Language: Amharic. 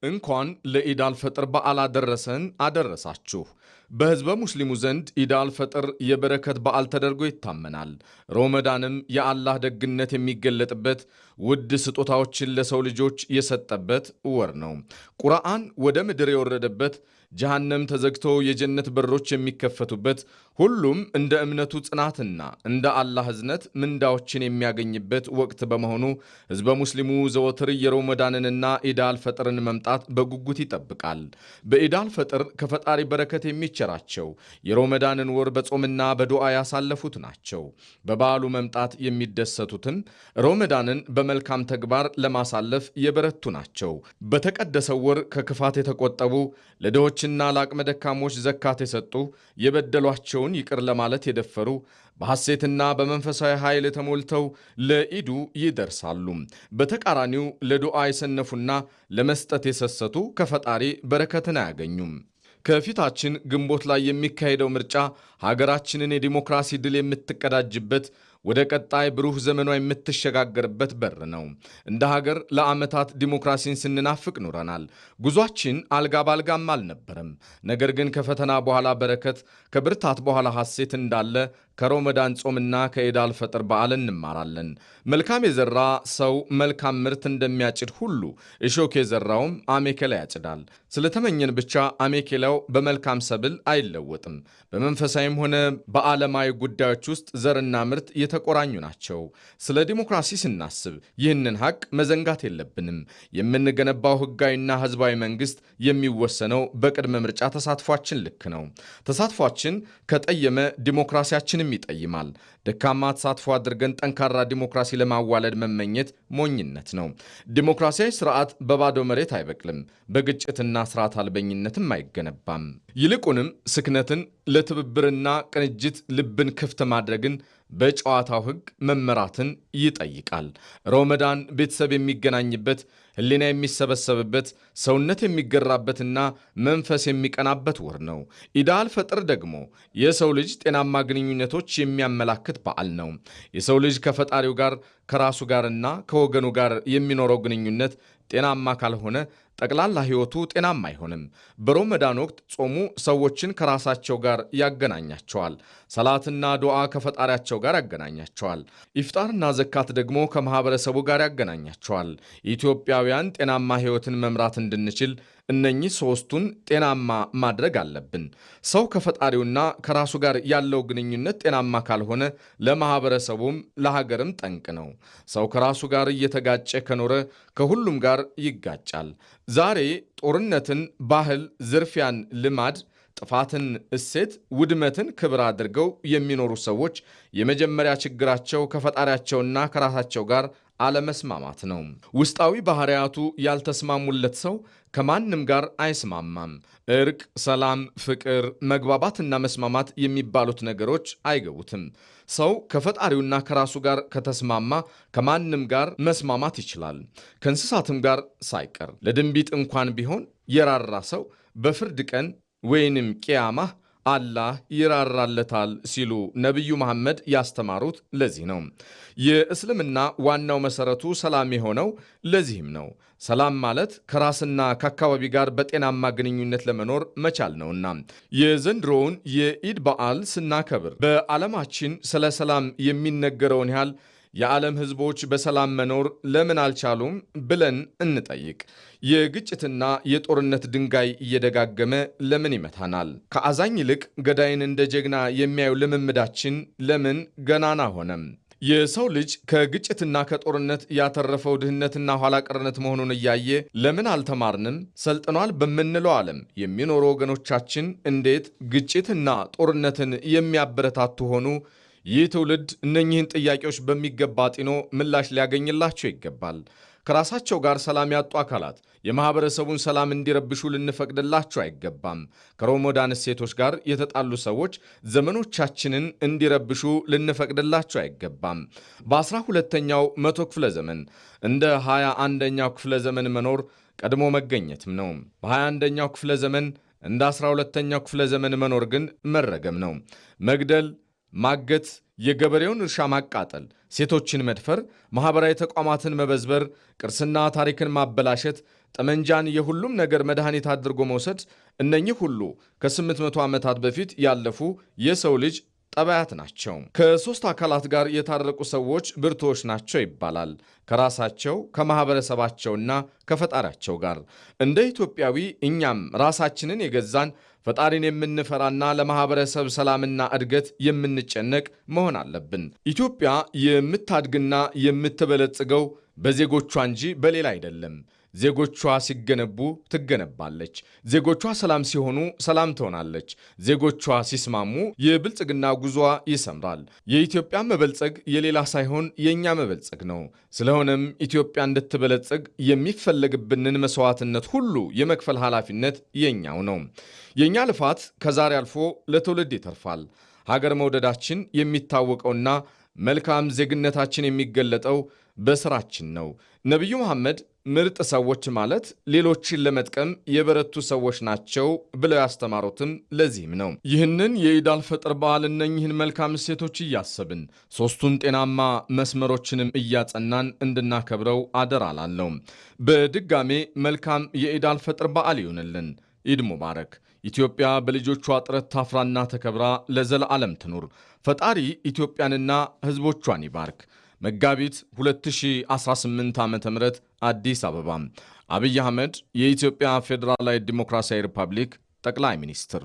እንኳን ለኢድ አልፈጥር በዓል አደረሰን አደረሳችሁ። በሕዝበ ሙስሊሙ ዘንድ ኢድ አልፈጥር የበረከት በዓል ተደርጎ ይታመናል። ሮመዳንም የአላህ ደግነት የሚገለጥበት ውድ ስጦታዎችን ለሰው ልጆች የሰጠበት ወር ነው። ቁርአን ወደ ምድር የወረደበት፣ ጀሃነም ተዘግቶ የጀነት በሮች የሚከፈቱበት፣ ሁሉም እንደ እምነቱ ጽናትና እንደ አላህ እዝነት ምንዳዎችን የሚያገኝበት ወቅት በመሆኑ ሕዝበ ሙስሊሙ ዘወትር የሮመዳንንና ኢድ አልፈጥርን መምጣት በጉጉት ይጠብቃል። በኢድ አልፈጥር ከፈጣሪ በረከት የሚቸራቸው የሮመዳንን ወር በጾምና በዱዓ ያሳለፉት ናቸው። በበዓሉ መምጣት የሚደሰቱትም ሮመዳንን በመልካም ተግባር ለማሳለፍ የበረቱ ናቸው። በተቀደሰው ወር ከክፋት የተቆጠቡ፣ ለድሆችና ለአቅመ ደካሞች ዘካት የሰጡ፣ የበደሏቸውን ይቅር ለማለት የደፈሩ፣ በሐሴትና በመንፈሳዊ ኃይል ተሞልተው ለኢዱ ይደርሳሉ። በተቃራኒው ለዱዓ የሰነፉና ለመስጠት የሰሰቱ ከፈጣሪ በረከትን አያገኙም። ከፊታችን ግንቦት ላይ የሚካሄደው ምርጫ ሀገራችንን የዲሞክራሲ ድል የምትቀዳጅበት፣ ወደ ቀጣይ ብሩህ ዘመኗ የምትሸጋገርበት በር ነው። እንደ ሀገር ለዓመታት ዲሞክራሲን ስንናፍቅ ኑረናል። ጉዟችን አልጋ ባልጋም አልነበረም። ነገር ግን ከፈተና በኋላ በረከት፣ ከብርታት በኋላ ሐሴት እንዳለ ከሮመዳን ጾምና ከኢድ አልፈጥር በዓል እንማራለን። መልካም የዘራ ሰው መልካም ምርት እንደሚያጭድ ሁሉ እሾክ የዘራውም አሜኬላ ያጭዳል። ስለተመኘን ብቻ አሜኬላው በመልካም ሰብል አይለወጥም። በመንፈሳዊም ሆነ በዓለማዊ ጉዳዮች ውስጥ ዘርና ምርት የተቆራኙ ናቸው። ስለ ዲሞክራሲ ስናስብ ይህንን ሀቅ መዘንጋት የለብንም። የምንገነባው ሕጋዊና ሕዝባዊ መንግስት የሚወሰነው በቅድመ ምርጫ ተሳትፏችን ልክ ነው። ተሳትፏችን ከጠየመ ዲሞክራሲያችንም ይጠይማል። ደካማ ተሳትፎ አድርገን ጠንካራ ዲሞክራሲ ለማዋለድ መመኘት ሞኝነት ነው። ዲሞክራሲያዊ ስርዓት በባዶ መሬት አይበቅልም፣ በግጭትና ስርዓት አልበኝነትም አይገነባም። ይልቁንም ስክነትን፣ ለትብብርና ቅንጅት ልብን ክፍት ማድረግን፣ በጨዋታው ሕግ መመራትን ይጠይቃል። ሮመዳን ቤተሰብ የሚገናኝበት፣ ሕሊና የሚሰበሰብበት፣ ሰውነት የሚገራበትና መንፈስ የሚቀናበት ወር ነው። ኢድ አልፈጥር ደግሞ የሰው ልጅ ጤናማ ግንኙነቶች የሚያመላክት በዓል ነው። የሰው ልጅ ከፈጣሪው ጋር ከራሱ ጋርና ከወገኑ ጋር የሚኖረው ግንኙነት ጤናማ ካልሆነ ጠቅላላ ሕይወቱ ጤናማ አይሆንም። በሮመዳን ወቅት ጾሙ ሰዎችን ከራሳቸው ጋር ያገናኛቸዋል። ሰላትና ዱዓ ከፈጣሪያቸው ጋር ያገናኛቸዋል። ኢፍጣርና ዘካት ደግሞ ከማህበረሰቡ ጋር ያገናኛቸዋል። ኢትዮጵያውያን ጤናማ ሕይወትን መምራት እንድንችል እነኚህ ሦስቱን ጤናማ ማድረግ አለብን። ሰው ከፈጣሪውና ከራሱ ጋር ያለው ግንኙነት ጤናማ ካልሆነ ለማህበረሰቡም ለሀገርም ጠንቅ ነው። ሰው ከራሱ ጋር እየተጋጨ ከኖረ ከሁሉም ጋር ይጋጫል። ዛሬ ጦርነትን ባህል፣ ዝርፊያን ልማድ፣ ጥፋትን እሴት፣ ውድመትን ክብር አድርገው የሚኖሩ ሰዎች የመጀመሪያ ችግራቸው ከፈጣሪያቸውና ከራሳቸው ጋር አለመስማማት ነው። ውስጣዊ ባህሪያቱ ያልተስማሙለት ሰው ከማንም ጋር አይስማማም። እርቅ፣ ሰላም፣ ፍቅር፣ መግባባትና መስማማት የሚባሉት ነገሮች አይገቡትም። ሰው ከፈጣሪውና ከራሱ ጋር ከተስማማ ከማንም ጋር መስማማት ይችላል፣ ከእንስሳትም ጋር ሳይቀር። ለድንቢጥ እንኳን ቢሆን የራራ ሰው በፍርድ ቀን ወይንም ቂያማህ አላህ ይራራለታል ሲሉ ነቢዩ መሐመድ ያስተማሩት ለዚህ ነው። የእስልምና ዋናው መሰረቱ ሰላም የሆነው ለዚህም ነው። ሰላም ማለት ከራስና ከአካባቢ ጋር በጤናማ ግንኙነት ለመኖር መቻል ነውና የዘንድሮውን የኢድ በዓል ስናከብር በዓለማችን ስለ ሰላም የሚነገረውን ያህል የዓለም ሕዝቦች በሰላም መኖር ለምን አልቻሉም ብለን እንጠይቅ። የግጭትና የጦርነት ድንጋይ እየደጋገመ ለምን ይመታናል? ከአዛኝ ይልቅ ገዳይን እንደ ጀግና የሚያዩ ልምምዳችን ለምን ገናና ሆነም? የሰው ልጅ ከግጭትና ከጦርነት ያተረፈው ድህነትና ኋላ ቀርነት መሆኑን እያየ ለምን አልተማርንም? ሰልጥኗል በምንለው ዓለም የሚኖሩ ወገኖቻችን እንዴት ግጭትና ጦርነትን የሚያበረታቱ ሆኑ? ይህ ትውልድ እነኚህን ጥያቄዎች በሚገባ ጢኖ ምላሽ ሊያገኝላቸው ይገባል። ከራሳቸው ጋር ሰላም ያጡ አካላት የማህበረሰቡን ሰላም እንዲረብሹ ልንፈቅድላቸው አይገባም። ከሮመዳን እሴቶች ጋር የተጣሉ ሰዎች ዘመኖቻችንን እንዲረብሹ ልንፈቅድላቸው አይገባም። በ12ኛው መቶ ክፍለ ዘመን እንደ 21ኛው ክፍለ ዘመን መኖር ቀድሞ መገኘትም ነው። በ21ኛው ክፍለ ዘመን እንደ 12ኛው ክፍለ ዘመን መኖር ግን መረገም ነው። መግደል፣ ማገት፣ የገበሬውን እርሻ ማቃጠል፣ ሴቶችን መድፈር፣ ማህበራዊ ተቋማትን መበዝበር፣ ቅርስና ታሪክን ማበላሸት፣ ጠመንጃን የሁሉም ነገር መድኃኒት አድርጎ መውሰድ፣ እነኚህ ሁሉ ከ800 ዓመታት በፊት ያለፉ የሰው ልጅ ጠባያት ናቸው። ከሦስት አካላት ጋር የታረቁ ሰዎች ብርቱዎች ናቸው ይባላል። ከራሳቸው ከማኅበረሰባቸውና ከፈጣሪያቸው ጋር። እንደ ኢትዮጵያዊ እኛም ራሳችንን የገዛን ፈጣሪን የምንፈራና ለማኅበረሰብ ሰላምና እድገት የምንጨነቅ መሆን አለብን። ኢትዮጵያ የምታድግና የምትበለጽገው በዜጎቿ እንጂ በሌላ አይደለም። ዜጎቿ ሲገነቡ ትገነባለች። ዜጎቿ ሰላም ሲሆኑ ሰላም ትሆናለች። ዜጎቿ ሲስማሙ የብልጽግና ጉዟ ይሰምራል። የኢትዮጵያ መበልጸግ የሌላ ሳይሆን የእኛ መበልጸግ ነው። ስለሆነም ኢትዮጵያ እንድትበለጽግ የሚፈለግብንን መስዋዕትነት ሁሉ የመክፈል ኃላፊነት የኛው ነው። የእኛ ልፋት ከዛሬ አልፎ ለትውልድ ይተርፋል። ሀገር መውደዳችን የሚታወቀውና መልካም ዜግነታችን የሚገለጠው በስራችን ነው። ነቢዩ መሐመድ ምርጥ ሰዎች ማለት ሌሎችን ለመጥቀም የበረቱ ሰዎች ናቸው ብለው ያስተማሩትም ለዚህም ነው። ይህንን የኢድ አልፈጥር በዓል እነኝህን መልካም እሴቶች እያሰብን ሦስቱን ጤናማ መስመሮችንም እያጸናን እንድናከብረው አደራ ላለሁ። በድጋሜ መልካም የኢድ አልፈጥር በዓል ይሁንልን። ኢድ ሙባረክ። ኢትዮጵያ በልጆቿ ጥረት ታፍራና ተከብራ ለዘለዓለም ትኑር። ፈጣሪ ኢትዮጵያንና ሕዝቦቿን ይባርክ። መጋቢት 2018 ዓ.ም አዲስ አበባ። አብይ አህመድ የኢትዮጵያ ፌዴራላዊ ዲሞክራሲያዊ ሪፐብሊክ ጠቅላይ ሚኒስትር